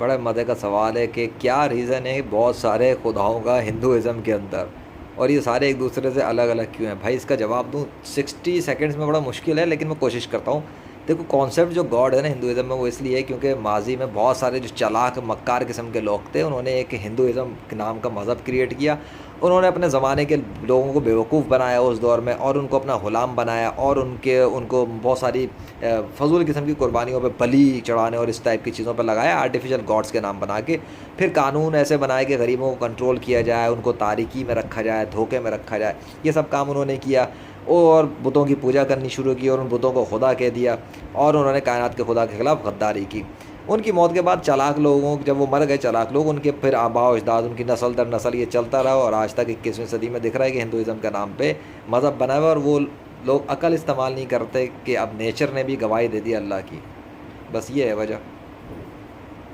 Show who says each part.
Speaker 1: बड़ा मज़े का सवाल है कि क्या रीज़न है बहुत सारे खुदाओं का हिंदुज़म के अंदर, और ये सारे एक दूसरे से अलग अलग क्यों हैं? भाई इसका जवाब दूँ 60 सेकंड्स में बड़ा मुश्किल है, लेकिन मैं कोशिश करता हूँ। देखो, कॉन्सेप्ट जो गॉड है ना हिंदुज़म में, वो इसलिए है क्योंकि माजी में बहुत सारे जो चालाक मक्कार किस्म के लोग थे, उन्होंने एक हिंदुज़म के नाम का मज़हब क्रिएट किया। उन्होंने अपने ज़माने के लोगों को बेवकूफ़ बनाया उस दौर में, और उनको अपना ग़ुलाम बनाया, और उनको बहुत सारी फ़ज़ूल किस्म की कुर्बानियों पे बलि चढ़ाने और इस टाइप की चीज़ों पे लगाया, आर्टिफिशियल गॉड्स के नाम बना के। फिर कानून ऐसे बनाए कि गरीबों को कंट्रोल किया जाए, उनको तारीकी में रखा जाए, धोखे में रखा जाए। ये सब काम उन्होंने किया, और बुतों की पूजा करनी शुरू की, और उन बुतों को खुदा कह दिया, और उन्होंने कायनात के खुदा के ख़िलाफ़ गद्दारी की। उनकी मौत के बाद चालाक लोगों, जब वो मर गए चालाक लोग, उनके फिर आबा अजदाद, उनकी नस्ल दर नस्ल ये चलता रहा, और आज तक 21वीं सदी में दिख रहा है कि हिंदुज़म के नाम पे मज़हब बना हुआ है, और वो लोग अकल इस्तेमाल नहीं करते कि अब नेचर ने भी गवाही दे दी अल्लाह की। बस ये है वजह।